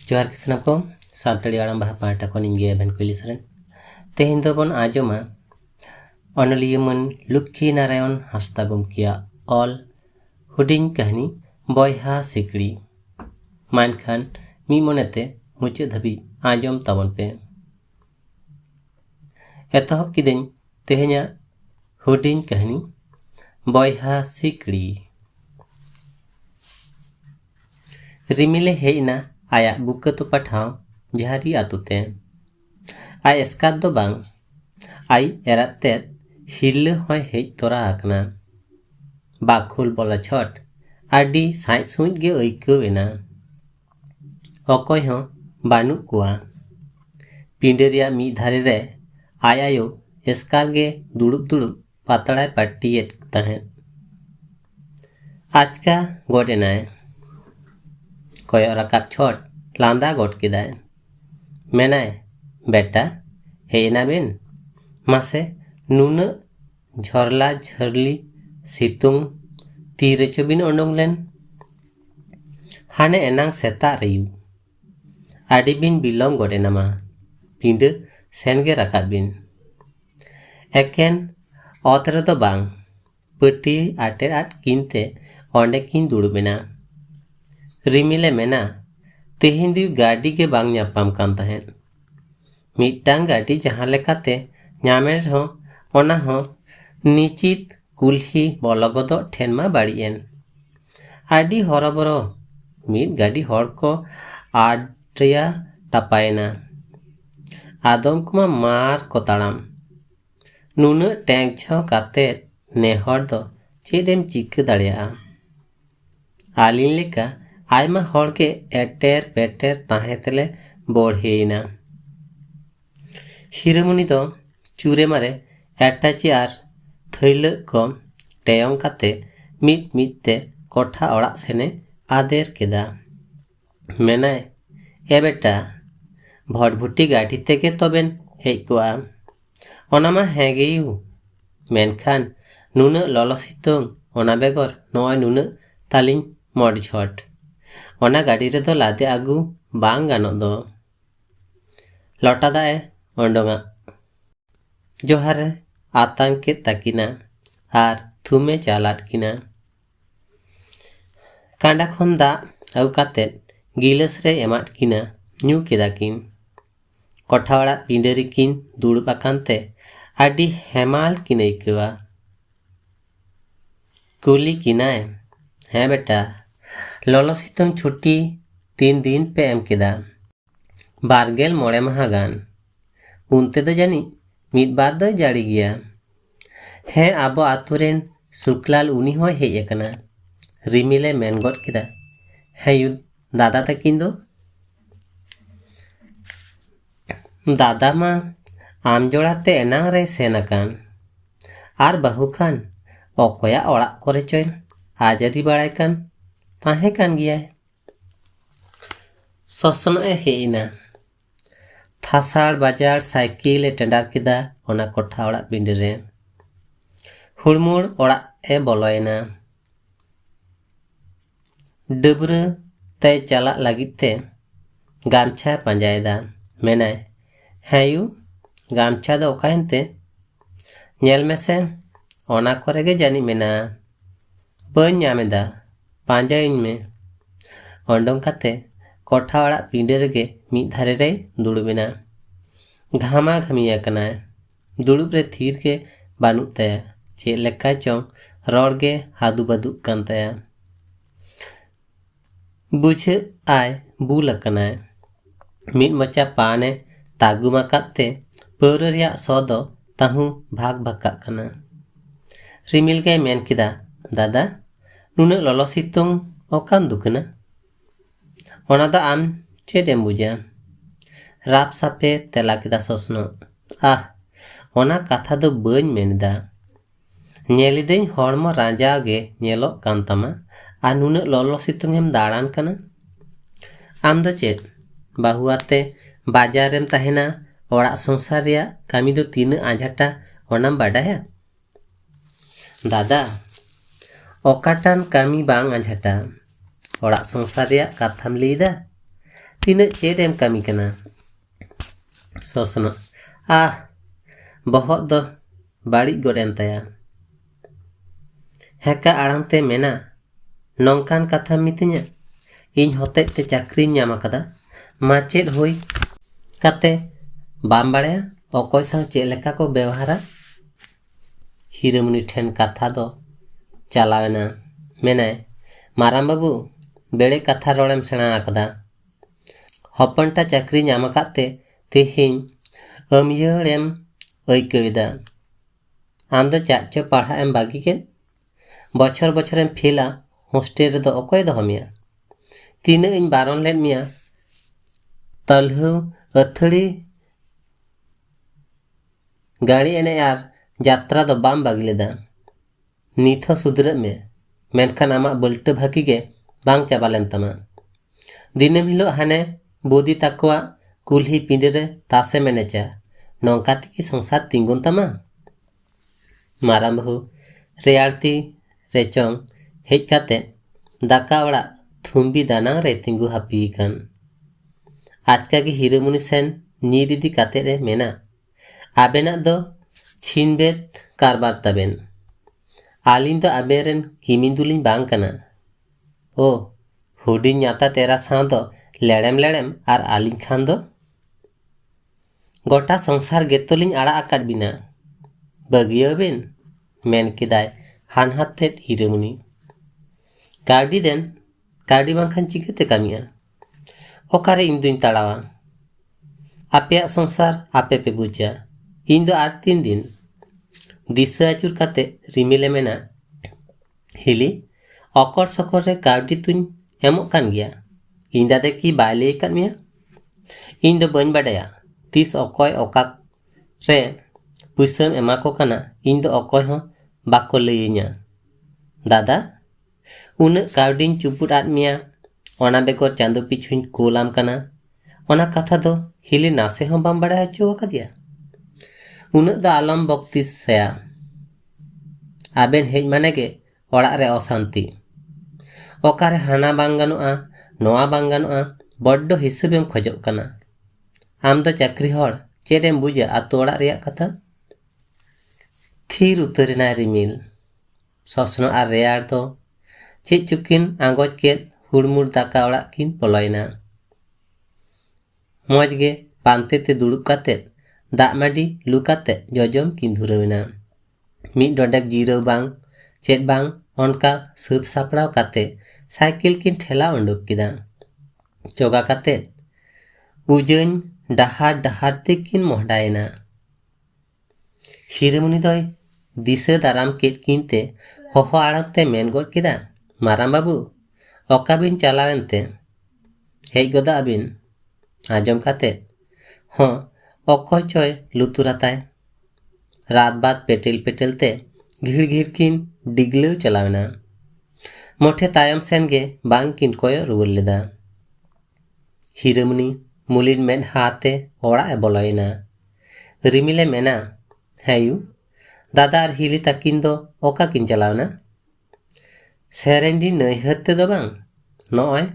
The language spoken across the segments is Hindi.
जोहार के सनाम को सानताड़ी आड़ाम बाहा पाटा को निंगे एबेन कोइली सरेन तेहेन दो बन आजोमा अनलियमन लुक्की नारायण हांसदा गमकिया ऑल हुडिंग कहानी बयहा सिकड़ी मानखान मी मनेते मुचाद धाबी आजम ताबन पे एतहब किदें तेहेन्या हुडिंग कहानी बयहा सिकड़ी। रिमिले हेना आया बुका तो पठाव जहारी आतुते आय एस्कात दो बांग आई एराते हिरले होय हेज तोरा आकना बाखुल बोला छट आडी साइ सुज गे अइकवेना अकय हो बानु कुआ पिंडेरिया मी धारे रे आय आयो एस्कार गे दुड़ुब दुड़ुब पातड़ाय पाटियेत तहें आजका गोडेनाय कय राकाब छट लांदा गोट किदाय मेनाय बेटा हेना बेन मासे नुन झरला झरली सितुंग तीरे चबिन ओंडोंग लेन हाने एनांग सेता रेयु आडी बिन बिलम गोडेनामा पिंड सेनगे राकाब बिन एकेन ऑतरे दो बांग पटी आटे आट किनते ओंडे किन दुड़बेना रिमिले मेना तेहेन दी गाड़ी के बांग न्यापाम कान तहेन मिटांग गाड़ी जहां लेकाते न्यामे हो ओना हो निचित कुल्ही बलगदो ठेन मा बाड़ीएन आडी हरबरो मिट गाड़ी हर को आड्रिया टापायना आदम कुमा मार को ताड़ाम नुना टैंक छो काते नेहर दो चेदेम चिक दाड़िया आलिन लेका आयमा हर के एटेर पेटेर ताहे तेले बढ़ेना हिरमुनी दो चूरे मारे एटाची आर थैल को टेयंग काते मिट मिटते कोठा ओड़ा सेने आदेर केदा मेनाय ए बेटा भटभुटी गाड़ी तेगे तोबेन हेज कोआ ओनामा हेगेयु मेनखान नुना ललो सितुंग ओना बेगर नय नुना तालिं मड झट ओना गाड़ी रे दो लादे आगु बांग गानो दो लटा दाए ओंडोंगा जोहार आतंके ताकिना आर थुमे चालाट किना कांडा खन दा आउ काते गिलास रे एमाट किना न्यू केदा किन कोठावाड़ा पिंडेरी किन दुड़ुब आकानते आडी हेमाल किन आइकवा कुली किनाय हैं बेटा ललो सितुंग छुट्टी 3 दिन पे एम केदा बारगेल मोड़े माहा गान उनते दो जानी मिट बार दो जाड़ी गया हैं आबो आतुरेन सुकलाल उनी होय हेज एकना रिमिले मेन गड केदा हैं यु दादा तकिन दो दादा मा आम जोड़ाते एनांग रे सेन आकान आर बहु खान अकोया ओड़ा करे चोय आजारी बाड़ाय कान ताहे कान गिया ससन ए हेना थासाड़ बाजार साइकिल ए टेंडार केदा ओना कोठा ओड़ा पिंड रे हुड़मुड़ ओड़ा ए बोलोयना डबरा तय चला लागिते गामछा पंजायदा मेनाय हेयु गामछा दो ओकायनते नेल मेसे ओना कोरेगे जानी मेना बन ᱧᱟᱢᱮᱫᱟ पांजाइन में ओंडों काते कोठा ओड़ा पिंडे रेगे मिद धारे रे दुड़ुबेना घामा घामिया कनाय दुड़ुब रे थीर के बानुग ताया चे लेका चोंग रोड़ गे हादु बादु कान ताया बुझे आय बुल कनाय मिद मचा पाने तागुमा काते पौर रिया सदो ताहू भाग भाग कना रिमिल के मेन किदा दादा नुना ललो सितुंग ओकान दुकना ओना दा आम चेदेम बुझा राप सापे तेला किदा ससनो आह ओना कथा दो बन मेनदा नेलिदें हड़मो राजा गे नेलो कान तमा आ नुना ललो सितुंग एम दाड़ान कना आम दो चेद बाहुआते बाजारेम ताहेना ओड़ा संसार रिया कामी दो तीन आझाटा ओनाम बाडाया दादा ओकाटान कामी बांग आझाटा ओड़ा संसार रिया काथाम लैदा तीना चेड एम कमी कना। ससनो बहक दो बाड़ी गोड एन ताया। हेका आड़ांगते मेना नौकान कथा मितिnya इन होतेज ते चाकरी ᱧᱟᱢ ᱟᱠᱟᱫᱟ माचेद हुई काते बाम बाड़ाया अकय साव चेद लेका को व्यवहारा। हीरामुनि ठेन कथा दो चलावेना मेनाय माराम बाबू बेड़े कथा रोड़ेम सेणा आकदा। हपनटा चाकरी ᱧᱟᱢ आकाते तेहेñ अमियाड़ेम अयकवेदा। आम दो चाचो पढ़ा एम बागी के बछर बछरेम फेला हॉस्टेल रे दो अकय दोहमिया। तीना इन बारन लेन मिया तलहु अथड़ी गाड़ी एने आर यात्रा दो बाम बागी लेदा। नीथ सुधर में मेनखान आमा बल्ट भागी के बांग चाबा लेन तमा। दिनम हिलो हाने बोदी ताकवा कुल्ही पिंडरे तासे मेनेचा नौकाती की संसार तिंगुन तमा। माराम बहु रेयालती रेचोंग हेज काते दाका ओड़ा थुम्बी दाना रे तिंगु हापी कान। आजका की हीरामुनि सेन नीरिदी काते रे मेना आबेना दो छिनबेत कारबार तबेन। आलिन दो आबेरेन किमिंदुलिन बांग कना। ओ हुडिन न्याता तेरा सां दो लेड़ेम लेड़ेम आर आलिन खान दो गोटा संसार गेतोलिन आड़ा आकाट बिना बगियोबेन मेन किदाय हान हाते हीरामुनि। काडी देन काडी बांखान चिकते कामिया ओकारे इन दुइन ताड़ावा। आपेया संसार आपे पे बुझा इन दो आर 3 दिन दिशा आचुर काते रिमिले मेना हिली अकर सकर रे कावडी तुन एमोक कान गया। इन दादे की बायले कान मिया इन दो बन बाडाया तीस अकय अकाक रे पुइसम एमा को काना इन दो अकय हो बाको लइया। दादा उन कावडीन चुपुट आद मिया ओना बेकर चांदो पिछुन कोलाम काना ओना कथा दो हिली नासे हो बाम बाड़ा हचो कदिया। उन द आलम बक्तिस सया आबेन हेज माने के ओड़ा रे अशांति ओकारे हाना बांग गानुआ नोआ बांग गानुआ बड्डो हिसाबेम खोजोग काना। आम दो चाकरी हड़ चेडेम बुझा आतो ओड़ा रेया कथा। थीर उतरेना रिमिल ससनो आर रेयार दो चेद चुकिन आंगोज के हुड़मुड़ दाका ओड़ा किन बोलयना। मौज गे पांते ते दुड़ुब काते दाग माडी लू काते जजम किन धुरवेना। मिद डोडेक जीराव बांग चेद बांग ओनका सात सापड़ाव काते साइकिल किन ठेला उंडुक किदा। चोगा काते उजन डहार डहार ते किन मोहडायना। हीरामुनि दोय दिशा दाराम केद किनते होहो आड़ाते मेन गोड किदा माराम बाबू अकाबिन चलावेनते हेज गोदा आबिन। आजम काते हाँ अकय चय लुतुराताय। रात बाद पेटेल पेटेलते घिड़ घिड़ किन डिगलेव चलावेना। मोठे तायम सेन गे बांग किन कोयो रुवल लेदा। हीरामुनि मुलिन मेन हाते ओड़ा ए बोलयना। रिमिले मेना हेयू दादा आर हिली ताकिन दो ओका किन चलावना। सेरेंडी नैहते दो बांग नॉय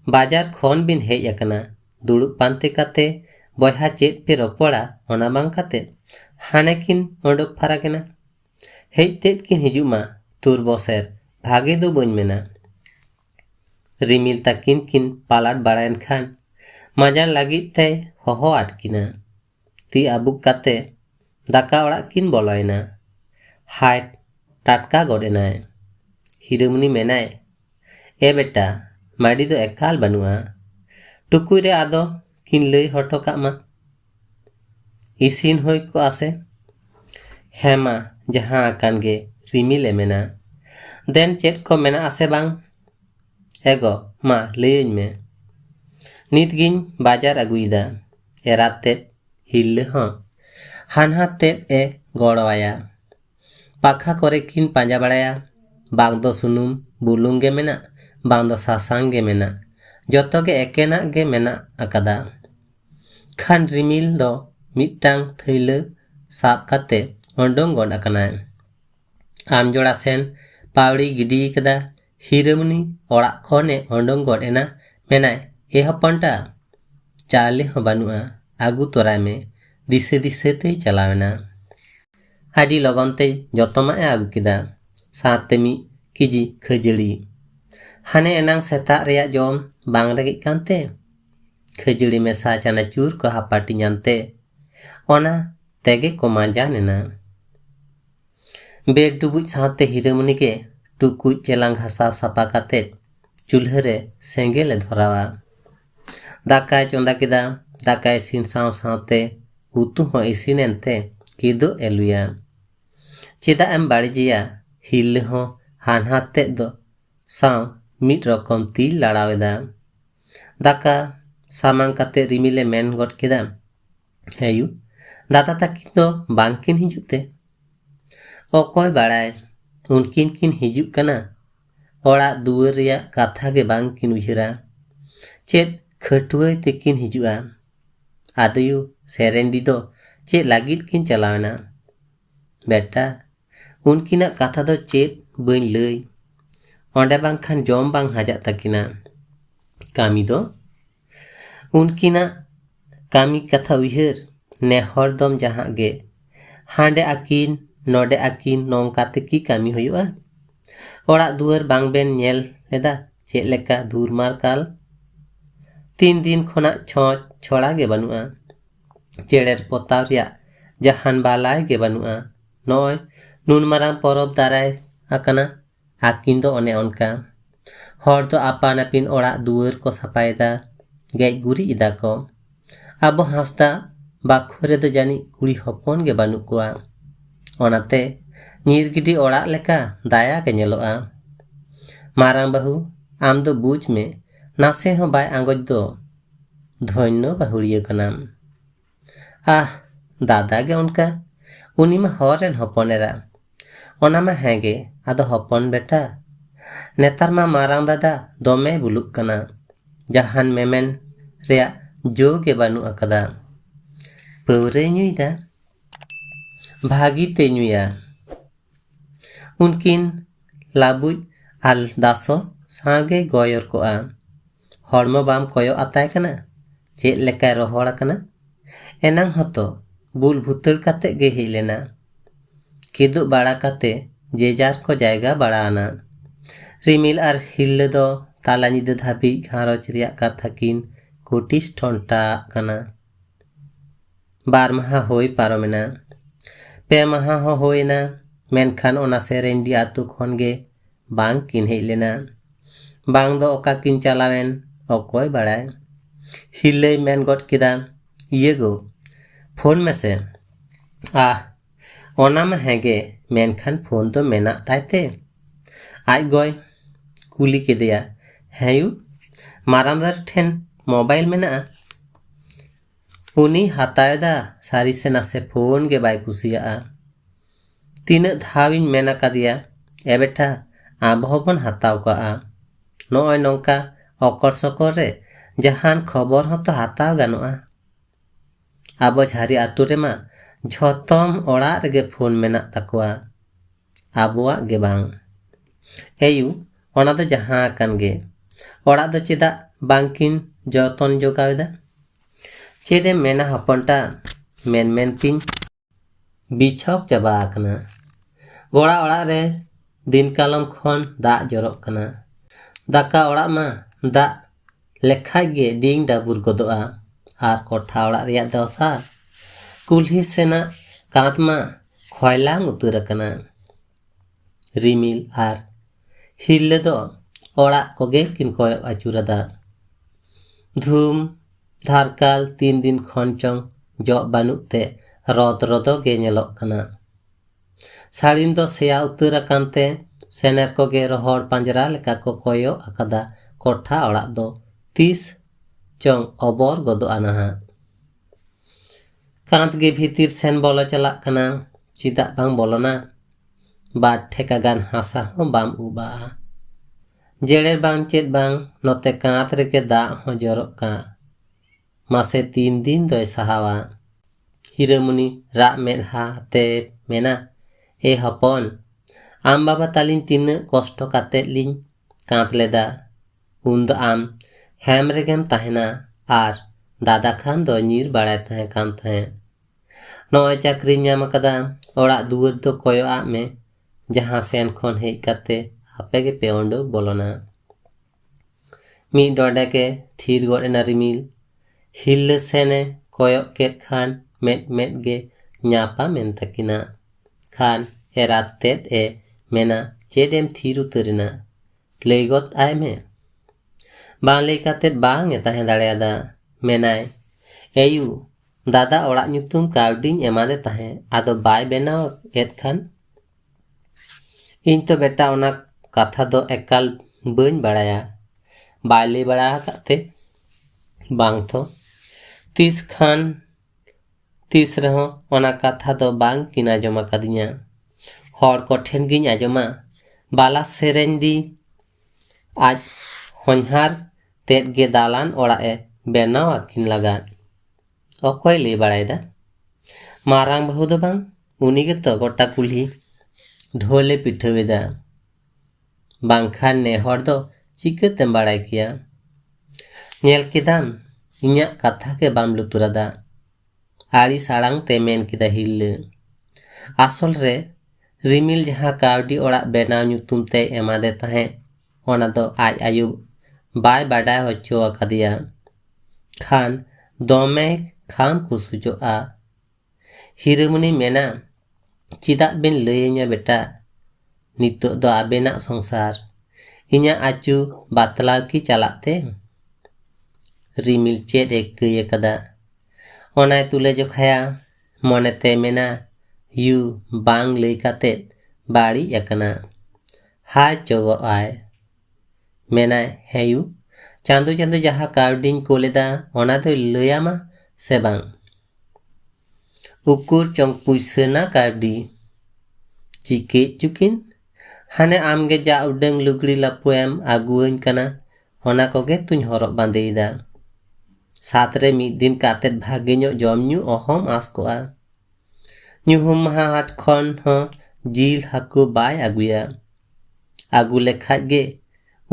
बाजार खोन बिन हेज अकना दुड़ुब पांते काते बयहा चेद पे रोपड़ा ओना बांग काते हाने किन ओडोक फाराकेना। हेज तेद किन हिजुमा तुर बसेर भागे दो बन मेना। रिमिल ताकिन किन पालाट बाड़ायन खान मजार लागित ते होहो आटकिना। ती आबुक काते दाका ओड़ा किन बोलयना। हाय टाटका गोडेनाय। हीरामुनि मेनाय ए बेटा माडी दो एकाल बनुआ टुकुई रे आदो किन लई हटो कामा इसिन होय को आसे। हेमा जहां आकान गे रिमिले मेना देन चेद को मेना आसे बांग एगो मा लईन में नित गिन बाजार अगुईदा। एराते हिल्ले हाँ हानहा तेद ए गड़वाया पाखा करे किन पांजा बाड़ाया। बांग दो सुनुम बुलुंग गे मेना बांग दो सासांग गे मेना जतो गे एकेना गे मेना अकादा। खान रिमिल दो मिटांग थैले साब काते ओंडोंग गोड अकनाय। आम जोड़ा सेन पावड़ी गिडी कदा। हीरामुनि ओड़ा खोने ओंडोंग गोड एना मेनाय ए हपनटा चाले हो बानुआ आगु तोराय में दिसे दिसे ते चलावेना। आडी लगन ते जतमा ए आगु किदा साथे मी केजी खजड़ी। हाने एनांग सेता रेया जम बांग रेगित कांते खजड़ी मेसा चनाचूर को हापाटी जानते ओना तेगे को मांजा नेना। बेड डुबुज साथे हिरमनी के टुकुज चेलांग घासाव सापा काते चूल्हे रे सेंगेले धरावा। दाकाय चोंदा किदा दाकाय इसिन साव सावते उतु हो इसिन एनते किदो एलुया। चेदा एम बाड़िजिया हिल हो हानहाते दो साव मिट रकम ती लड़ावेदा। दाका सामांग काते रिमिले मेन गट किदा हेयु दादा ताकिन दो बांकिन हिजुते। ओकोय बाड़ाय उनकिन किन हिजुक कना ओड़ा दुआर रिया काथा गे बांग किन उहिरा चेत खटुआय तेकिन हिजुआ। आदयु सेरेंडी दो चेत लागित किन चलावना। बेटा उनकिना काथा दो चेत बइन लई ओंडे बांखान जम बांग हाजा ताकिना। कामी दो उनकिना कामी कथा उहिर ने हरदम जहां गे हांडे आकिन नोडे आकिन नौकाते की कामी हुआ। ओड़ा दुआर बांग बेन नेल लेदा चेत लेका धूरमार काल 3 दिन खोना छोड़ा गे बनुआ। चेड़ेर पोताव रिया जहान बालाय गे बनुआ। नोय नुन मारांग परब दाराय आकना आकिन दो ओने ओनका हर दो आपान आपिन ओड़ा दुआर को सफायदा गेज गुरी इदा को। आबो हांसदा बाखोरे दो जानी कुड़ी हपन गे बानु कुआ ओनाते नीरगिडी ओड़ा लेका दाया के नेलोआ। मारांग बाहु आम दो बुझ में नासे हो बाय आंगज दो धन्य बाहुड़िया कनाम। आह दादा गे उनका उनी मा हरेन हपनेरा ओना मा हेगे आदो हपन बेटा नेतार मा मारांग दादा दोमे बुलुक कना जहान मेमेन रेया जो गे बानु अकदा। पौरे न्युईदा भागी ते न्युया। उनकिन लाबुज आल दासो सागे गोयर कोआ हड़मो बाम कोयो आताय कना चेत लेकाय रोहड़ कना एनांग हतो बुल भुतड़ काते गे हेज लेना। किदु बाड़ा काते जेजार को जायगा बाड़ाना। रिमिल आर हिल्ले दो ताला निदा धाबी घारोच रिया काथा किन कोटिस ठोंटा कना। 12 माहा होई पारोमेना 2 माहा हो होइना मेनखान ओना सेरेंडी आतु खन गे बांग किन हेज लेना। बांग दो ओका किन चलावेन ओकोय बाड़ाय। हिल्ले मेन गट किदा ये गो फोन में से आह ओना मा हेगे मेनखान फोन तो मेना तायते। आज गोय कुली केदेया हेयु मारामदार ठेन मोबाइल मेना। उनी हातायदा सारी से नासे फोन गे बाय कुसिया। तीना धाविन मेना कादिया ए बेटा आब होबन हाताव का नोय नौका अकर सकर रे जहान खबर हो तो हाताव गानोआ। आबो झारी आतु रे मा झोतम ओड़ा रेगे फोन मेना ताकुआ आबोआ गे बांग। एयु ओना दो जहां कान गे ओड़ा दो चेदा बांकिन जतन जोगावेदा। चेदे मेना हपनटा मेन मेन तीन बिछक चाबा आकना। गोड़ा ओड़ा रे दिन कालम खन दा जरक कना। दाका ओड़ा मा दा लेखाय गे डिंग डाबुर गदोआ आर कोठा ओड़ा रिया दसा कुल्ही सेना कांत मा खयलांग उतर कना। रिमिल आर हिल्ले दो ओड़ा कोगे किन कोय आचुरादा। धूम धारकाल 3 दिन खन चंग जो बानुते रद रदो गे नेलोक कना। साड़िन दो सेया उतर कांते सेनेर को गे रोहड़ पंजरा लेका को कोयो अकदा कोठा ओड़ा दो 30 चंग अबर गदोआ नहा। कांत गे भीतिर सेन बोलो चला कना चिदा बांग बोलोना बाट ठेका गान हासा हो बाम उबा। जेड़ेर बांग चेत बांग नोते कांत रेके दा हो जरोक का मासे 3 दिन दोय सहावा। हिरमुनी रा मेनहा ते मेना ए हपन आम बाबा तालिन तीन कष्ट काते लिन कांत लेदा उन दो आम हेम रेगेम ताहेना आर दादा खान दो ᱧᱤᱨ ᱵᱟᱲᱟᱭ ᱛᱟᱦᱮᱸ ᱠᱟᱱ ᱛᱟᱦᱮᱸ। ᱱᱚᱜᱼᱚᱭ ᱪᱟᱹᱠᱨᱤᱢ ᱧᱟᱢ ᱟᱠᱟᱫᱟ, ᱚᱲᱟᱜ ᱫᱩᱣᱟᱹᱨ ᱫᱚ ᱠᱚᱭᱚᱜ ᱟᱜ ᱢᱮ, ᱡᱟᱦᱟᱸ ᱥᱮᱱ ᱠᱷᱚᱱ ᱦᱮᱡ ᱠᱟᱛᱮ ᱟᱯᱮ ᱜᱮᱯᱮ ᱩᱰᱩᱠ ᱵᱚᱞᱚᱱᱟ। ᱢᱤᱫ ᱰᱚᱸᱰᱮᱠᱮ ᱛᱷᱤᱨ ᱜᱚᱫ ᱮᱱᱟ ᱨᱤᱢᱤᱞ। ᱦᱤᱨᱞᱟᱹ ᱥᱮᱱᱮ ᱠᱚᱭᱚᱜ ᱠᱮᱫ ᱠᱷᱟᱱ ᱢᱮᱫ ᱢᱮᱫ ᱜᱮ ᱧᱟᱯᱟᱢ ᱮᱱ ᱛᱟᱹᱠᱤᱱᱟ। ᱠᱷᱟᱱ ᱮᱨᱟᱛ ᱛᱮᱫ ᱮ ᱢᱮᱱᱟ, ᱪᱮᱫ ᱮᱢ ᱛᱷᱤᱨ ᱩᱛᱟᱹᱨᱮᱱᱟ? ᱞᱟᱹᱭ ᱜᱚᱫ ᱟᱭ ᱢᱮ। ᱵᱟᱝ ᱞᱟᱹᱭ ᱠᱟᱛᱮᱫ ᱵᱟᱝ ᱮ ᱛᱟᱦᱮᱸ ᱫᱟᱲᱮᱭᱟᱫᱟ। ᱢᱮᱱᱟᱭ, ᱮᱭᱩ, ᱫᱟᱫᱟ ᱚᱲᱟᱜ ᱧᱩᱛᱩᱢ ᱠᱟᱹᱣᱰᱤᱧ ᱮᱢᱟᱫᱮ ᱛᱟᱦᱮᱸ, ᱟᱫᱚ ᱵᱟᱭ ᱵᱮᱱᱟᱣ ᱮᱫ ᱠᱷᱟᱱ? ᱤᱧ ᱛᱚ ᱵᱮᱴᱟ ᱚᱱᱟ ᱠᱟᱛᱷᱟ ᱫᱚ ᱮᱠᱟᱞ ᱵᱟᱹᱧ ᱵᱟᱲᱟᱭᱟ। ᱵᱟᱭ ᱞᱟᱹᱭ ᱵᱟᱲᱟ ᱟᱠᱟᱫ ᱛᱮ? ᱵᱟᱝ ᱛᱚ। ᱛᱤᱥ ᱨᱮᱦᱚᱸ ᱚᱱᱟ ᱠᱟᱛᱷᱟ ᱫᱚ ᱵᱟᱝ ᱠᱤᱱ ᱟᱸᱡᱚᱢ ᱟᱠᱟᱫᱤᱧᱟ। ᱦᱚᱲ ᱠᱚᱴᱷᱮᱱ ᱜᱤᱧ ᱟᱸᱡᱚᱢᱟ। ᱵᱟᱞᱟ ᱥᱮᱨᱮᱧ ᱫᱤ ᱟᱡ ᱦᱚᱧᱦᱟᱨ ᱛᱮᱫ ᱜᱮ ᱫᱟᱞᱟᱱ ᱚᱲᱟᱜ ᱮ ᱵᱮᱱᱟᱣ ᱟᱹᱠᱤᱱ ᱞᱟᱜᱟᱫ। ᱚᱠᱚᱭ ᱞᱟᱹᱭ ᱵᱟᱲᱟᱭᱮᱫᱟ? ᱢᱟᱨᱟᱝ ᱵᱟᱹᱦᱩ ᱫᱚ ᱵᱟᱝ, ᱩᱱᱤ ᱜᱮᱛᱚ ᱜᱚᱴᱟ ᱠᱩᱞᱦᱤ ᱰᱷᱳᱞᱮ ᱯᱤᱴᱷᱟᱹᱣᱮᱫᱟ। ᱵᱟᱝᱠᱷᱟᱱ ᱱᱮ ᱦᱚᱲ ᱫᱚ ᱪᱤᱠᱟᱹᱛᱮᱢ ᱵᱟᱲᱟᱭ ᱠᱮᱭᱟ? ᱧᱮᱞ ᱠᱮᱫᱟᱢ, ᱤᱧᱟᱹᱜ ᱠᱟᱛᱷᱟ ᱜᱮ ᱵᱟᱢ ᱞᱩᱛᱩᱨᱟᱫᱟ। ᱟᱹᱲᱤᱥ ᱟᱲᱟᱝ te ᱢᱮᱱ ᱠᱮᱫᱟ ᱦᱤᱨᱞᱟᱹ। ᱟᱥᱚᱞ ᱨᱮ ᱨᱤᱢᱤᱞ ᱡᱟᱦᱟᱸ ᱠᱟᱹᱣᱰᱤ ᱚᱲᱟᱜ ᱵᱮᱱᱟᱣ ᱧᱩᱛᱩᱢ ᱛᱮᱭ ᱮᱢᱟᱫᱮ ᱛᱟᱦᱮᱸᱫ, ᱚᱱᱟ ᱫᱚ ᱟᱡ ᱟᱭᱳ ᱵᱟᱭ ᱵᱟᱰᱟᱭ ᱦᱚᱪᱚ ᱟᱠᱟᱫᱮᱭᱟ। ᱠᱷᱟᱱ ᱫᱚᱢᱮ ᱠᱷᱟᱢ ᱠᱩᱥᱩᱡᱚᱜᱼᱟ। ᱦᱤᱨᱟᱹᱢᱚᱱᱤ ᱢᱮᱱᱟ, ᱪᱮᱫᱟᱜ ᱵᱮᱱ ᱞᱟᱹᱭᱟᱹᱧᱟ ᱵᱮᱴᱟ? ᱱᱤᱛᱚᱜ ᱫᱚ ᱟᱵᱮᱱᱟᱜ ᱥᱚᱝᱥᱟᱨ, ᱤᱧᱟᱹᱜ ᱟᱹᱪᱩ ᱵᱟᱛᱞᱟᱣ ᱠᱤ ᱪᱟᱞᱟᱜ ᱛᱮ? ᱨᱤᱢᱤᱞ ᱪᱮᱫ ᱮ ᱠᱟᱹᱭ ᱟᱠᱟᱫᱟ ᱚᱱᱟᱭ ᱛᱩᱞᱟᱹ ᱡᱚᱠᱷᱟᱭᱟ। ᱢᱚᱱᱮᱛᱮ ᱢᱮᱱᱟ, ᱭᱩ ᱵᱟᱝ ᱞᱟᱹᱭ ᱠᱟᱛᱮᱫ ᱵᱟᱹᱲᱤᱡ ᱟᱠᱟᱱᱟ। ᱦᱟᱭ ᱪᱚᱜᱚᱜ ᱟᱭ। ᱢᱮᱱᱟᱭ, ᱦᱮᱸ ᱭᱩ, ᱪᱟᱸᱫᱚ ᱡᱟᱦᱟᱸ ᱠᱟᱹᱣᱰᱤᱧ ᱠᱳᱞᱮᱫᱟ ᱚᱱᱟ ᱫᱚᱭ ᱞᱟᱹᱭᱟᱢᱟ ᱥᱮ ᱵᱟᱝ? ᱩᱠᱩᱨ ᱪᱚᱝ ᱯᱩᱭᱥᱟᱹ ᱱᱟ ᱠᱟᱹᱣᱰᱤ? ᱪᱤᱠᱟᱹᱭᱮᱫ ᱪᱚᱠᱤᱱ? ᱦᱟᱱᱮ ᱟᱢᱜᱮ ᱡᱟ ᱩᱰᱟᱹᱝ ᱞᱩᱜᱽᱲᱤ ᱞᱟᱯᱚᱭᱮᱢ ᱟᱹᱜᱩᱣᱟᱹᱧ ᱠᱟᱱᱟ, ᱚᱱᱟ ᱠᱚᱜᱮ ᱛᱩᱧ ᱦᱚᱨᱚᱜ ᱵᱟᱸᱫᱮᱭᱮᱫᱟ। ᱥᱟᱛ ᱨᱮ ᱢᱤᱫ ᱫᱤᱱ ᱠᱟᱛᱮᱫ ᱵᱷᱟᱜᱮ ᱧᱚᱜ ᱡᱚᱢ ᱧᱩ ᱚᱦᱚᱢ ᱟᱸᱥ ᱠᱚᱜᱼᱟ। ᱧᱩᱦᱩᱢ ᱢᱟᱦᱟ ᱦᱟᱴ ᱠᱷᱚᱱ ᱦᱚᱸ ᱡᱤᱞ ᱦᱟᱹᱠᱩ ᱵᱟᱭ ᱟᱹᱜᱩᱭᱟ। ᱟᱹᱜᱩ ᱞᱮᱠᱷᱟᱡ ᱜᱮ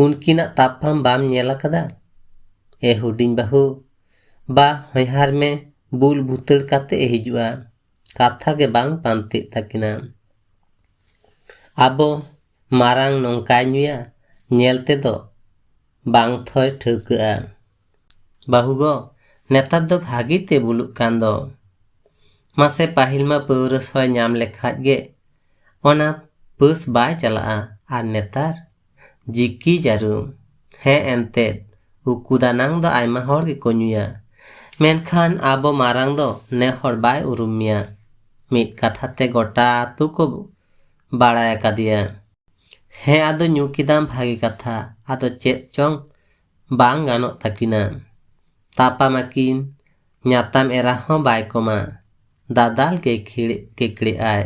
ᱩᱱᱠᱤᱱᱟᱜ ᱛᱟᱯᱟᱢ ᱵᱟᱢ ᱧᱮᱞ ᱟᱠᱟᱫᱟ? ᱮ ᱦᱩᱰᱤᱧ ᱵᱟᱹᱦᱩ, ᱵᱟ ᱦᱚᱧᱦᱟᱨ ᱢᱮ ᱵᱩᱞ ᱵᱷᱩᱛᱟᱹᱲ ᱠᱟᱛᱮ ᱮ ᱦᱤᱡᱩᱜᱼᱟ। ᱠᱟᱛᱷᱟ ᱜᱮ ᱵᱟᱝ ᱯᱟᱱᱛᱮᱜ ᱛᱟᱹᱠᱤᱱᱟ। ᱟᱵᱚ ᱢᱟᱨᱟᱝ ᱱᱚᱝᱠᱟᱭ ᱧᱩᱭᱟ, ᱧᱮᱞ ᱛᱮᱫᱚ ᱵᱟᱝ ᱛᱷᱚᱭ ᱴᱷᱟᱹᱣᱠᱟᱹᱜᱼᱟ। ᱵᱟᱹᱦᱩ ᱜᱚ, ᱱᱮᱛᱟᱨ ᱫᱚ ᱵᱷᱟᱹᱜᱤ ᱛᱮ ᱵᱩᱞᱩᱜ ᱠᱟᱱ ᱫᱚ। ᱢᱟᱥᱮ ᱯᱟᱹᱦᱤᱞ ᱢᱟ ᱯᱟᱹᱣᱨᱟᱹ ᱥᱚᱭ ᱧᱟᱢ ᱞᱮᱠᱷᱟᱡ ᱜᱮ ᱚᱱᱟ ᱯᱟᱹᱥ ᱵᱟᱭ ᱪᱟᱞᱟᱜᱼᱟ, ᱟᱨ ᱱᱮᱛᱟᱨ ᱡᱤᱠᱤ ᱡᱟᱹᱨᱩᱢ। ᱦᱮᱸ ᱮᱱᱛᱮᱫ ᱩᱠᱩ ᱫᱟᱱᱟᱝ ᱫᱚ ᱟᱭᱢᱟ ᱦᱚᱲ ᱜᱮᱠᱚ ᱧᱩᱭᱟ, ᱢᱮᱱᱠᱷᱟᱱ ᱟᱵᱚ ᱢᱟᱨᱟᱝ ᱫᱚ ᱱᱮ ᱦᱚᱲ ᱵᱟᱭ ᱩᱨᱩᱢ ᱢᱮᱭᱟ। ᱢᱤᱫ ᱠᱟᱛᱷᱟ ᱛᱮ ᱜᱚᱴᱟ ᱟᱹᱛᱩ ko ᱵᱟᱲᱟᱭ ᱟᱠᱟᱫᱮᱭᱟ। ᱦᱮᱸ ᱟᱫᱚ ᱧᱩ ᱠᱮᱫᱟᱢ ᱵᱷᱟᱹᱜᱤ ᱠᱟᱛᱷᱟ, ᱟᱫᱚ ᱪᱮᱫ ᱪᱚᱝ ᱵᱟᱝ ᱜᱟᱱᱚᱜ ᱛᱟᱹᱠᱤᱱᱟ? ᱛᱟᱯᱟᱢ ᱟᱹᱠᱤᱱ, ᱧᱟᱛᱟᱢ ᱮᱨᱟ ᱦᱚᱸ ᱵᱟᱭ ᱠᱚᱢᱟ, ᱫᱟᱫᱟᱞ ᱠᱮᱠᱲᱮ ᱟᱭ।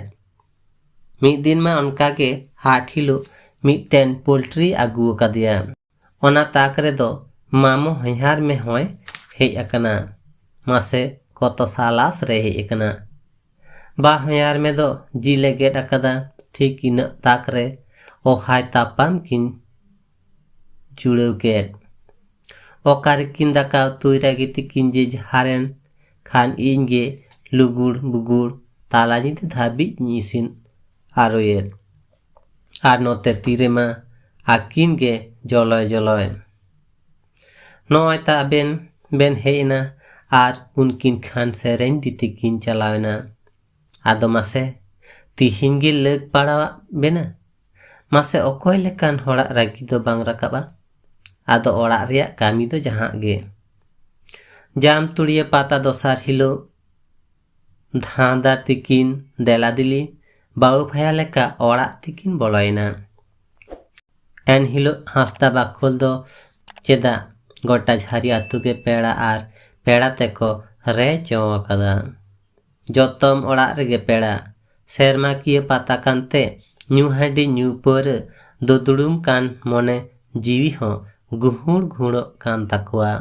ᱢᱤᱫ ᱫᱤᱱ ᱢᱟ ᱚᱱᱠᱟᱜᱮ ᱦᱟᱴ ᱦᱤᱞᱳᱜ ᱢᱤᱫᱴᱮᱱ ᱯᱳᱞᱴᱨᱤ ᱟᱹᱜᱩ ᱟᱠᱟᱫᱮᱭᱟ। ᱚᱱᱟ ᱛᱟᱠ ᱨᱮᱫᱚ ᱢᱟᱢᱚ ᱦᱚᱧᱦᱟᱨ ᱢᱮ ᱦᱚᱸᱭ ᱦᱮᱡ ᱟᱠᱟᱱᱟ। ᱢᱟᱥᱮ ᱠᱚᱛᱚ ᱥᱟᱞᱟᱥ ᱨᱮ ᱦᱮᱡ ᱟᱠᱟᱱᱟ। ᱵᱟ ᱦᱚᱧᱦᱟᱨ ᱢᱮ ᱫᱚ ᱡᱤᱞᱮ ᱜᱮᱫ ᱟᱠᱟᱫᱟ। ᱴᱷᱤᱠ ᱤᱱᱟᱹᱜ ᱛᱟᱠ ᱨᱮ ᱚᱦᱟᱭ ᱛᱟᱯᱟᱢ ᱠᱤᱱ ᱡᱩᱲᱟᱹᱣ ᱠᱮᱫ। ᱚᱠᱟᱨᱮᱠᱤᱱ ᱫᱟᱠᱟ ᱩᱛᱩᱭ ᱨᱟᱹᱜᱤ ᱛᱮᱠᱤᱱ ᱡᱮ ᱡᱟᱦᱟᱨᱮᱱ ᱠᱷᱟᱱ ᱤᱧ ᱜᱮ ᱞᱩᱜᱩᱲ ᱵᱩᱜᱩᱲ ᱛᱟᱞᱟ ᱧᱤᱫᱟᱹ ᱫᱷᱟᱹᱵᱤᱡ ᱤᱧ ᱤᱥᱤᱱ ᱟᱨᱚᱭᱮᱫ, ᱟᱨ ᱱᱚᱛᱮ ᱛᱤᱨᱮᱢᱟ ᱟᱹᱠᱤᱱ ᱜᱮ ᱡᱚᱞᱚᱭ। ᱱᱚᱜᱼᱚᱭ ᱛᱟ ᱟᱵᱮᱱ ᱵᱮᱱ ᱦᱮᱡ ᱮᱱᱟ ᱟᱨ ᱩᱱᱠᱤᱱ ᱠᱷᱟᱱ ᱥᱮᱨᱮᱧ ᱫᱤ ᱛᱮᱠᱤᱱ ᱪᱟᱞᱟᱣᱮᱱᱟ। ᱟᱫᱚ ᱢᱟᱥᱮ ᱛᱤᱦᱤᱧ ᱜᱮ ᱞᱟᱹᱠ ᱯᱟᱲᱟᱣᱟᱜ ᱵᱮᱱᱟ? ᱢᱟᱥᱮ ᱚᱠᱚᱭ ᱞᱮᱠᱟᱱ ᱦᱚᱲᱟᱜ ᱨᱟᱹᱜᱤ ᱫᱚ ᱵᱟᱝ ᱨᱟᱠᱟᱵᱼᱟ? ᱟᱫᱚ ᱚᱲᱟᱜ ᱨᱮᱭᱟᱜ ᱠᱟᱹᱢᱤ ᱫᱚ ᱡᱟᱦᱟᱸ ᱜᱮ। ᱡᱟᱢ ᱛᱩᱲᱤᱭᱟᱹ ᱯᱟᱛᱟ ᱫᱚᱥᱟᱨ ᱦᱤᱞᱳᱜ ᱫᱷᱟᱸᱫᱟ ᱛᱮᱠᱤᱱ ᱫᱮᱞᱟ ᱫᱤᱞᱤ ᱵᱟᱹᱦᱩ ᱵᱷᱟᱭᱟ ᱞᱮᱠᱟ ᱚᱲᱟᱜ ᱛᱮᱠᱤᱱ ᱵᱚᱞᱚᱭᱮᱱᱟ। ᱮᱱᱦᱤᱞᱳᱜ ᱦᱟᱸᱥᱫᱟ ᱵᱟᱠᱷᱳᱞ ᱫᱚ ᱪᱮᱫᱟᱜ ᱜᱚᱴᱟ ᱡᱷᱟᱹᱨᱤ ᱟᱹᱛᱩ ᱜᱮ ᱯᱮᱲᱟ ᱟᱨ ᱯᱮᱲᱟ ᱛᱮᱠᱚ ᱨᱮ ᱪᱚ ᱟᱠᱟᱫᱟ। ᱡᱚᱛᱚᱢ ᱚᱲᱟᱜ ᱨᱮᱜᱮ ᱯᱮᱲᱟ। ᱥᱮᱨᱢᱟᱠᱤᱭᱟᱹ ᱯᱟᱛᱟ ᱠᱟᱱᱛᱮ ᱧᱩ ᱦᱟᱺᱰᱤ ᱧᱩ ᱯᱟᱹᱣᱨᱟᱹ ᱫᱩᱫᱲᱩᱢ ᱠᱟᱱ ᱢᱚᱱᱮ ᱡᱤᱣᱤ ᱦᱚᱸ ᱜᱩᱦᱩᱲ ᱜᱷᱩᱲᱚᱜ ᱠᱟᱱ ᱛᱟᱠᱚᱣᱟ।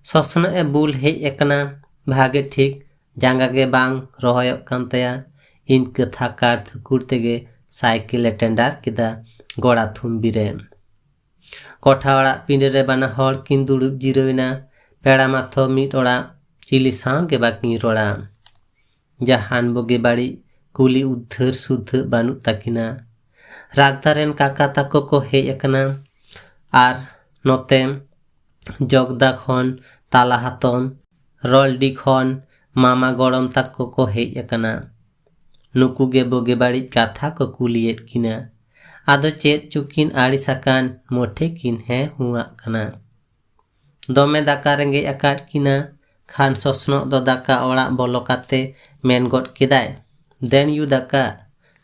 ᱥᱚᱥᱱᱚᱜ ᱮ ᱵᱩᱞ ᱦᱮᱡ ᱟᱠᱟᱱᱟ, ᱵᱷᱟᱜᱮ ᱴᱷᱤᱠ ᱡᱟᱸᱜᱟ ᱜᱮ ᱵᱟᱝ ᱨᱚᱦᱚᱭᱚᱜ ᱠᱟᱱ ᱛᱟᱭᱟ। ᱤᱱᱠᱟᱹ ᱛᱷᱟᱠᱟᱲ ᱛᱷᱩᱠᱩᱲ ᱛᱮᱜᱮ ᱥᱟᱭᱠᱮᱞᱮ ᱴᱮᱸᱰᱟᱨ ᱠᱮᱫᱟ ᱜᱚᱲᱟ ᱛᱷᱩᱢᱵᱤ ᱨᱮ। ᱠᱚᱴᱷᱟ ᱚᱲᱟᱜ ᱯᱤᱸᱰᱟᱹ ᱨᱮ ᱵᱟᱱᱟ ᱦᱚᱲ ᱠᱤᱱ ᱫᱩᱲᱩᱵ ᱡᱤᱨᱟᱹᱣ ᱮᱱᱟ। पेड़ा माथो मीट ओड़ा चिली सावगे बाकी रोड़ा जहान बोगे बाड़ी कुली उद्धर सुद्ध बानु तकिना रागदारेन काका ताको को हेज अकना आर नोते जगदा खन ताला हातन रलडी खन मामा गड़म ताको को हेज अकना नुकुगे बोगे बाड़ी कथा को कुलियेत किना आदो चेत चुकिन आड़ी सकान मोठे किन है हुआ कना दमे दाका रेंगे अकाट किना खान ससनो दो दाका ओड़ा बोलो काते मेन गड केदाय देन यू दाका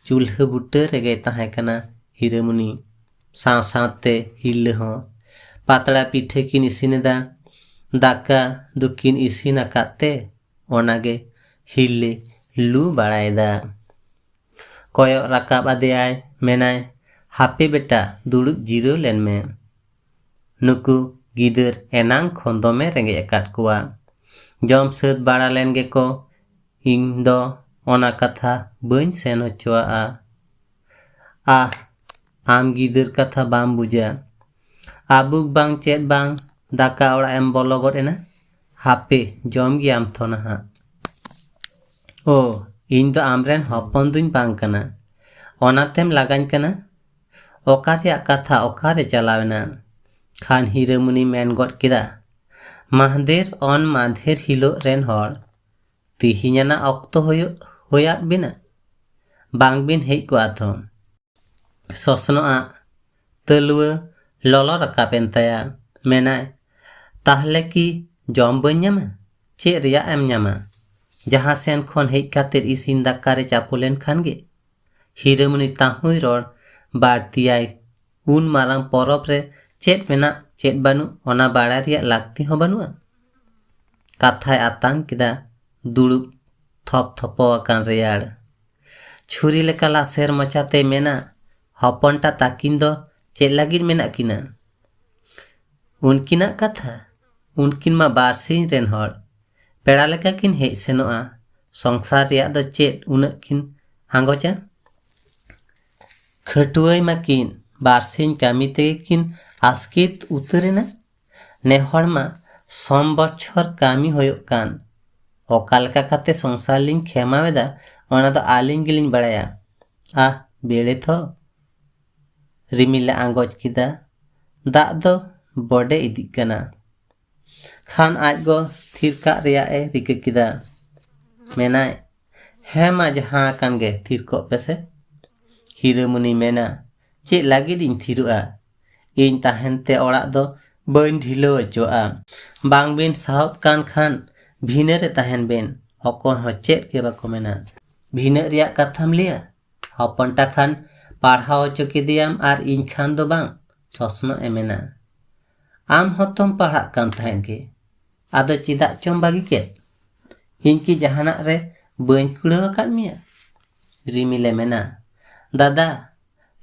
चूल्हा बुटे रेगे ताहे कना हिरेमुनी साव सावते हिल्ले हो पातड़ा पीठे किन इसिनेदा दाका दुकिन इसिन अकाते ओनागे हिल्ले लू बाड़ायदा कोयो राकाब आदेयाय मेनाय हापे बेटा दुड़ुब जिरो लेन में नुकु गिदर एनांग खन दमे रेंगे अकाट कुआ जम सद बाड़ा लेन गेको इंग दो ओना कथा बइन सेन होचुआ आ आम गिदर कथा बाम बुझा आबुक बांग चेत बांग दाका ओड़ा एम बोलो गड एना हापे जम गियाम थोना हा ओ इन दो आमरेन हपन दुन बांग कना ओनातेम लगान कना ओकारे कथा ओकारे चलावेना खान हिरेमुनी मेन गड केदा माहदेर ऑन माधेर हिलो रेन हर तिहिन्याना ऑक्तो होयात बिना बांग बिन हेज को आथो ससनो आ तलुआ ललो रकापेन ताया मेनाय ताहले की जम बन न्यामा चे रिया एम न्यामा जहाँ सेन खन हेज कातेर इसिन दाकारे चापोलेन खान गे हिरेमुनी ताहुई रोड बाड़तियाय उन मारांग परब रे चेत मेना चेत बानु ओना बाड़ा रिया लागती हो बानुआ कथाय आतांग किदा दुड़ुब थप थपो अकान रेयाड़ छुरी लेका लासेर मचाते मेना हपनटा ताकिन दो चेत लागिन मेना किना उनकिना कथा उनकिन मा बारसिन रेन हर पेड़ा लेका किन हेज सेनोआ संसार रिया दो चेत उना किन आंगोचा खटुआई माकिन बारसिन कामी तेगे किन आस्कित उतरेना नेहर मा सम बछर कामी होयोग कान ओकालका काते संसार लिंग खेमावेदा ओना दो आलिंग गिलिंग बड़ाया आ बेड़े थो रिमिला आंगोज किदा दाग दो बड़े इदी कना खान आज गो थिरका रिया ए रिका किदा मेनाय हे मा जहां कान गे थिरको पेसे हिरेमुनी मेना चे लागिद इन थिरुआ इन ताहेनते ओड़ा दो बइन ढिलो अचोआ बांग बिन साहब कान खान भिने रे ताहेन बेन अकोन हो चेत के बाको मेना भिने रिया कथाम लिया हपनटा खान पढ़ाओ अचो केदियाम आर इन खान दो बांग ससनो एमेना आम होतम पढ़ा कान ताहेन के आदो चिदा चम बागी केत इनकी जहाना रे बइन कुड़ाव काट मिया रिमिले मेना दादा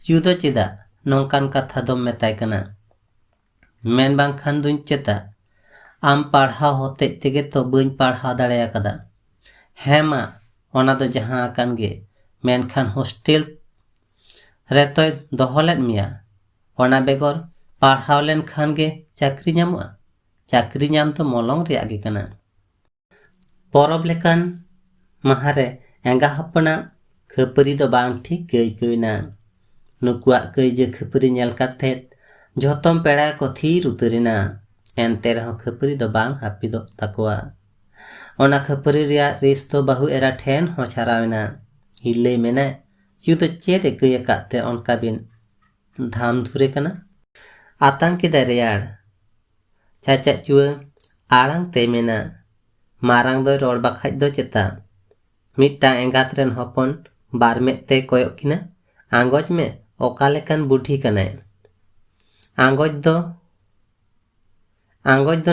जुदो चिदा नौकान कथा दम मेताय कना मेन बांग खान दुन चेता आम पढ़ा होते तेगे तो बइन पढ़ा दाड़ेया कदा हेमा ओना दो जहां कान गे मेन खान हॉस्टेल रे तोय दोहलेत मिया ओना बेगर पढ़ाव लेन खान गे चाकरी न्यामुआ चाकरी न्याम तो मलंग रिया गे कना परब लेकान महारे एंगा हपना खपरी दो बांग ठीक कई कईना नुकुआ कई जे खपरी नेल कातेत झोतम पेड़ा को थीर उतरिना एनते रहो खपरी दो बांग हापी दो तकुआ ओना खपरी रिया रेस तो बहु एरा ठेन हो छारावेना हिल्ले मेना यू तो चेत कई काते ओनका बिन धाम धुरे कना आतंक के दरियाड़ चाचा चुआ आड़ांग ते मेना मारांग दो रोड बखाज दो चेता मिट्टा एंगात रेन हपन बार में ते कोयो किना आंगोज में ओकालेकान बुढ़ी कनाय आंगोज दो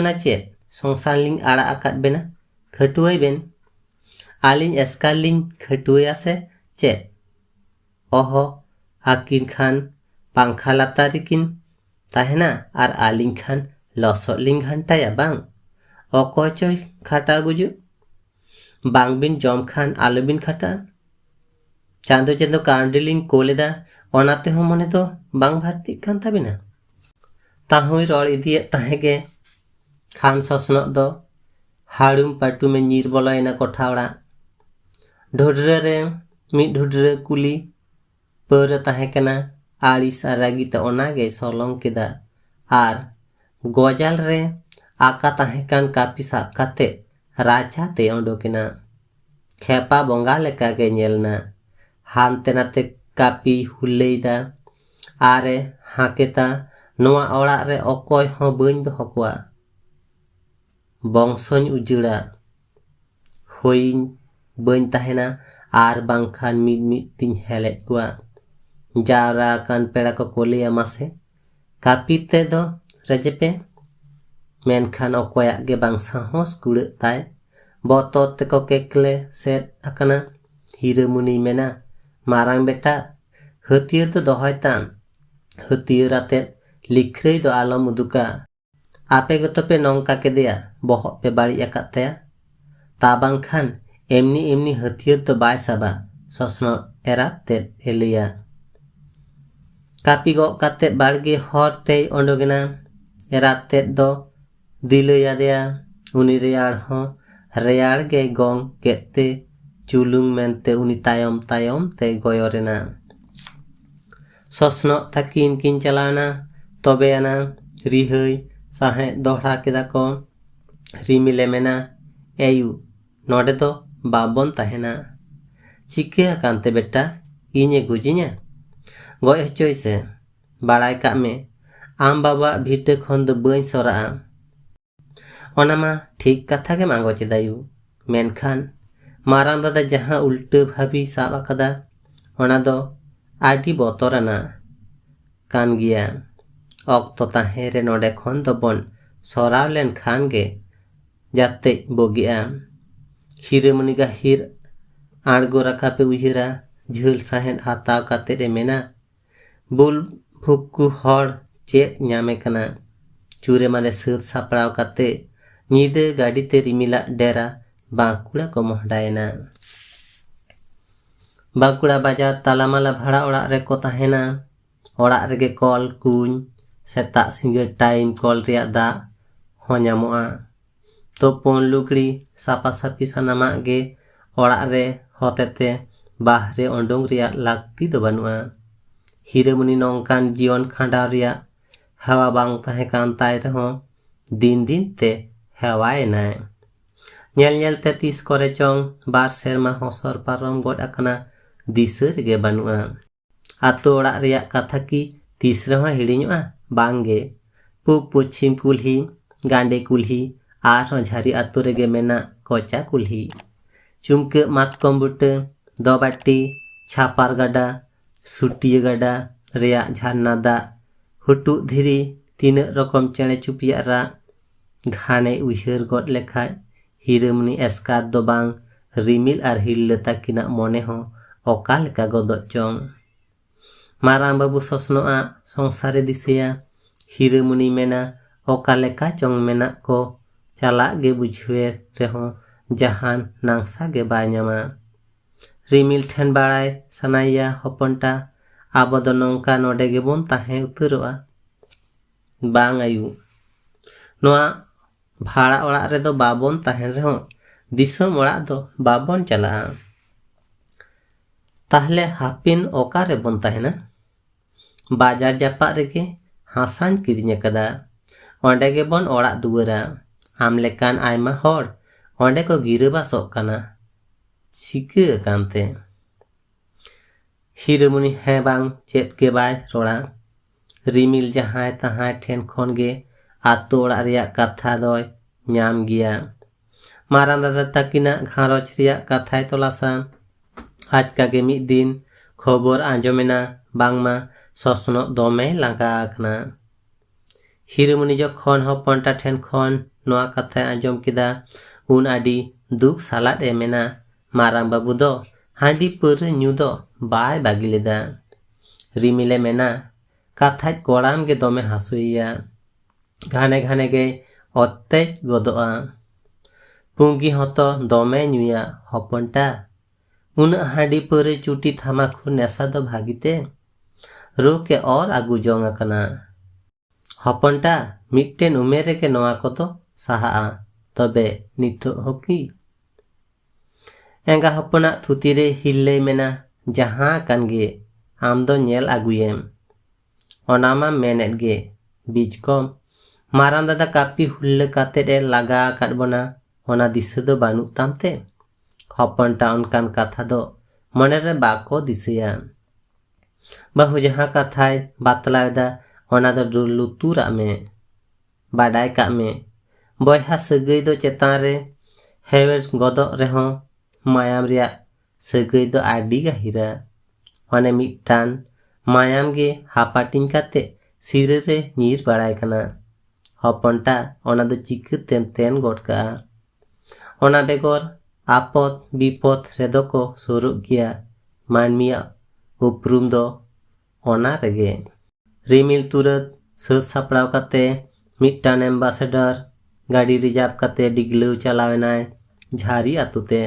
ना चेत संसार लिंग आड़ा आकाट बेना खटुआई बेन आलिंग एस्कार लिंग खटुआ से चेत ओहो आकिन खान पंखा लातारी किन ताहेना आर आलिंग खान लसो लिंग घंटाया बांग ओको चोय खाटा गुजु बांग बिन जम खान आलू बिन खाटा चांदो चांदो कांडिलिंग कोलेदा ओनाते हो मने तो बांग भारती कान ताबिना ताहुई रोड इदिए ताहेगे खान ससनों दो हाड़ुम पाटुमे ᱧᱤᱨ ᱵᱚᱞᱚᱭᱮᱱᱟ कोठा ओड़ा ढोड्रे रे मिद ढोड्रे कुली पौरा ताहे कना आड़िस आर रागीते ओनागे सलंग केदा आर गजाल रे आका ताहे कान कापी साब काते राजा ते ओंडोकेना खेपा बंगा लेका गे नेलना हानते नाते कापी हुल्लेदा आरे हाकेता नोआ ओड़ा रे अकोय हों बंज दोहो कोआ बंशों उजड़ा होइं बंज ताहेना आर बांखान मिद मिद तिन हेलेज कोआ जावरा कान पेड़ा को कोलिया मासे कापी ते दो रजेपे मेनखान अकोया गे बांग साहस कुड़े ताय बोतो ते को केकले सेट अकना हीरामुनी मेना मारांग बेटा हथियार तो दोहयताम हथियार आते लिखरे दो आलम उदुका आपे गो तो पे नौका के दिया बहुत पे बाड़ी अकातया ताबांग खान एमनी एमनी हथियार तो बाय साबा ससनो एरा ते एलिया कापी गो काते बाड़गे हर ते ओंडोगेना एरा ते दो दिले यादेया उनी रेयाड़ हो रेयाड़ गे गोंग केते चुलुंग मेनते उनी तायम तायम ते गोयोरेना ससनो ताकिन किन चलाना तबे आना रिहई साहे दोहरा केदा को रिमिले मेना एयू नोडे तो बाबन ताहेना चिके कांते बेटा इने गुजि냐 गय हचोय से बाड़ाय काग मे आम बाबा भीटे खन दो बई सरा ओनामा ठीक कथा के मांगो चेदायू मेनखान मारांग दादा जहां उल्टे भाभी साब अकदा ओना दो आडी बतराना कान गिया अक्तो ताहे रे नोडे खन दो बन सराव लेन खान गे जाते बोगिया हीरामुनी गाहिर आड़गो रखा पे उहिरा झोल साहेन हाताव काते रे मेना बुल भुक्कू हर चेक ᱧᱟᱢᱮ कना चूरे माने सद सापड़ाव काते ᱧᱤᱫᱟᱹ गाड़ी ते रिमिला डेरा बांकुड़ा को मोहडायना बांकुड़ा बाजार तालामाला भाड़ा ओड़ा रे को ताहेना ओड़ा रेगे कल कुñ सेता सिंगे टाइम कल रिया दा हो ᱧᱟᱢᱚᱜᱼᱟ तोपन लुगड़ी सापा सापी सानामा गे ओड़ा रे होतेते बाहरे ओंडोंग रिया लागती दो बानुआ हीरामुनी नौकान जीवन खांडाव रिया हवा बांग ताहे कान ताय रहो दिन दिन ते हवाए नाय नेल नेल ते तीस करे चोंग बार सेरमा हसर पारम गोड अकना दिसर गे बानुआ आतो ओड़ा रिया कथा की तीस रहो हिड़िñोआ बांगे पूब पश्चिम कुल्ही गांडे कुल्ही आर झारी आतो रेगे मेना कोचा कुल्ही चुमके मातकम बुटे दोबाटी छापार गाडा सुटिया गाडा रिया झरना दा हुटु धीरी तीन रकम चेणे चुपिया रा घाने उइहर गद लेखाय हीरामुनी एस्कार दो बांग रिमिल आर हिल्ले ताकिना मने हो ओका लेका गदो चोंग मारांग बाबू ससनोआ संसारे दिसेया हीरामुनी मेना ओका लेका चोंग मेना को चला गे बुझवे रेहो जहान नांगसा गे बाय ᱧᱟᱢᱟ रिमिल ठेन बाड़ाय सनाइया हपनटा आबो दो नौका नोडे गेबोन ताहे उतरोआ बांग आयु नोआ भाड़ा ओड़ा रे दो बाबोन ताहेन रेहो दिसम ओड़ा दो बाबोन चला ताहले हापिन ओका रे बोन ताहेना बाजार जापा रेगे हासान किरिña कदा ओंडे गेबोन ओड़ा दुवरा आम लेकान आयमा होड़ ओंडे को गिरबासोग काना चिके कानते हीरामुनी है बांग चेत के बाय रोड़ा रिमिल जहां तहां ठेन खन गे आतो ओड़ा रिया कथा दोय ᱧᱟᱢ गिया मारांग दादा ताकिना घारोच रिया कथाय तलासा आज का के मिद दिन खबर आंजमेना बांगमा ससनो दोमे लांगा आकना हीरामुनी जखन हपनटा ठेन खन नोआ कथाय आंजम केदा उन आडी दुख सालाद एमेना मारांग बाबू दो हांडी पौरे ᱧᱩ दो बाय बागी लेदा रिमिले मेना कथाय कोड़ाम गे दोमे हासुइया घाने घाने गे अत्तेज गदोआ पुंगी हतो दोमे ᱧᱩया हपनटा उन हांडी पौरे चुटी थामाखु नेसा दो भागीते रो के और आगु जोंग अकना हपनटा मिट्टेन उमेरे के नोआ को तो sahaa tobe nitok hoki enga hoponak thutire hillei mena jahan kan ge am do nyel aguyem onama menet ge bijkom marang dada kapi hulle katet e laga akat bona ona disa do banuk tamte hoponta onkan katha do monere bako disaya bahu jahan kathai batlauda ona do luturak me badai kak me boyha sagai do chetan re hewer godok rehon mayam reyak sagai do adi gahira one mittan mayam ge hapating kate sire re nyir badai kana hoponta ona do chika ten god ka ona begor apot bipot redo ko suruk gya manmiya uprum do ona rege rimil turat sat sapraw kate mittan ambassador gadi reserve kate diglau chalawenai jhari atute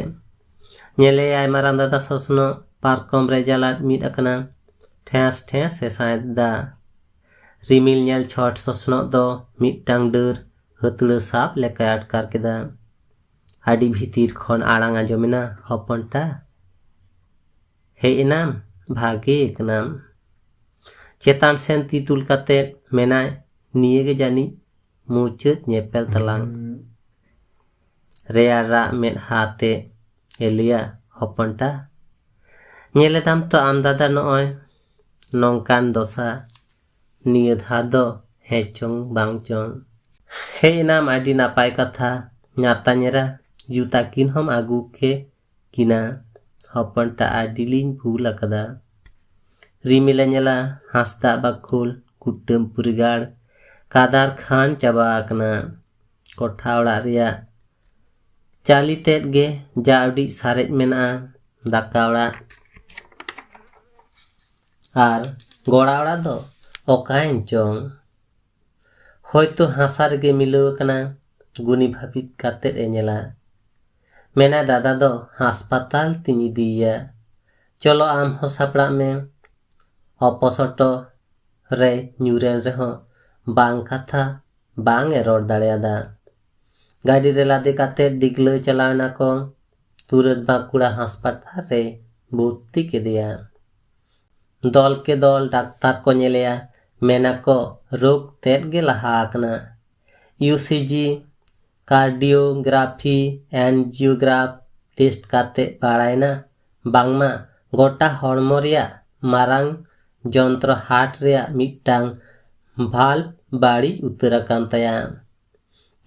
nyele ay marang dada sosno parkom re jalat mit akana ठेस ठेस हेसाय दा रिमिल नेल छट ससनो दो मिट्टांग डर हतुड़ साप लेका अटकार केदा आडी भीतिर खन आड़ांग आंजमेना हपनटा हे इनाम भागे एकनाम चेतान सेन तितुल काते मेनाय निये गे जानी मुचत नेपेल तलांग रेयारा मेन हाते एलिया हपनटा नेले दाम तो आम दादा नोय नौकान दोसा निये धादो हे चोंग बांग चोंग हे इनाम आडी नापाय कथा न्याता नेरा जूता किन हम आगू के किना हपनटा आडिलिन भूल अकदा रिमिला नेला हासदा बाकुल कुटम पुरगाड़ कादार खान चाबा आकना कोठा ओड़ा रिया चाली तेट गे जाउडी सारेज मेना दाका ओड़ा आर गोड़ा ओड़ा दो ओकायन चोंग होयतो हासा रेगे मिलाव कना गुनी भाबित काते एनेला मेना दादा दो हास्पाताल तिनी दिया चलो आम हो सापड़ा में अपोसटो रे न्यूरेन रे हो बांग कथा बांग एरोड दाड़ेयादा गाड़ी रे लादे काते डिगलो चलावना को तुरंत बांकुड़ा हास्पाताल रे भर्ती के दिया दल के दल डाक्तार को नेलेया मेना को रोग तेट गे लहा आकना यूसीजी कार्डियोग्राफी एंजियोग्राफ टेस्ट काते बाड़ायना बांगमा गोटा हड़मो रिया मारांग जंत्र हार्ट रिया मिट्टांग भाल्व बाड़ी उतराकान तया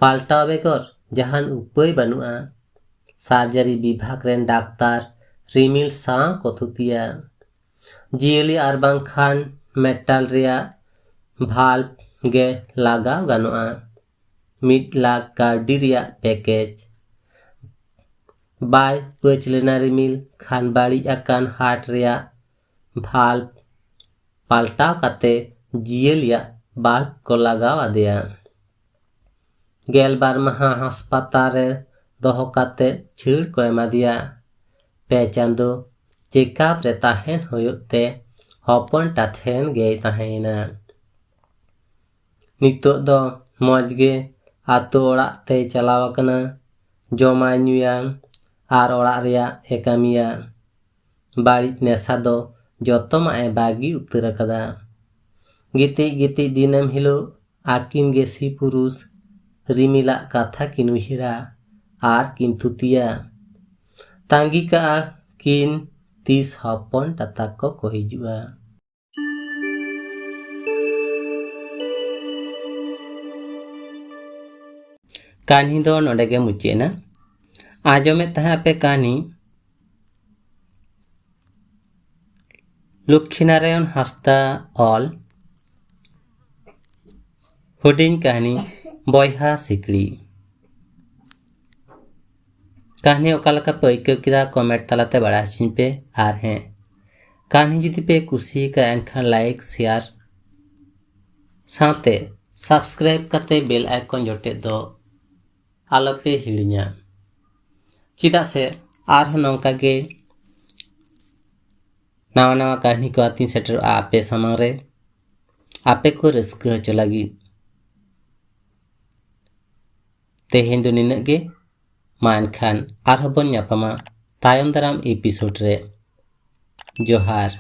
पाल्टाव बेगर जहान उपाय बनुआ सार्जारी विभाग रेन डाक्तार रिमिल सां को थुतिया जियली आरबांग खान मेटल रिया भाल्व गे लगाव गानुआ 1 लाख काउडी रिया पैकेज बाय पचलेना रिमिल खान बाड़ी अकान हार्ट रिया भाल्व पाल्टाव काते जियलिया बाल्व को लगाव आदेया गेलबार महा हास्पाताल रे दोहो काते छीड़ को एमा दिया पे चांदो चेकअप रे ताहेन होयोते हपन टाथेन गे ताहेना नितो दो मौज गे आतो ओड़ाक ते चलाव कना जमा न्यूया आर ओड़ाक रिया एकामिया बाड़ी नेसा दो जतो माए बागी उतर कदा गिति गिति दिनम हिलो आकिन गेसी पुरुष रिमिला कथा किन उहिरा आर किन थुतिया तांगी का किन 30 हपन टाटा को हिजुआ कहानी दो नोडे गे मुचेना आजमे तहा पे कहानी लक्ष्मीनारायण हांसदा ऑल हुडिंग कहानी बॉयहा सिकड़ी कहानी ओकालका पे आइकाव किदा कमेंट तलाते बड़ा हचिन पे आर हैं कहानी जुदी पे कुसी का एनखान लाइक शेयर साथे सब्सक्राइब करते बेल आइकन जोटे दो आलोपे हिड़िया चिदा से आर नौका गे नवा नवा कहानी को आती सेटर आपे सामने रे आपे को रस्क हचो लगी तेहें दो निनग गे मा एनखान आरहबन ᱧᱟᱯᱟᱢᱟ तायम दाराम एपिसोड रे। जोहार।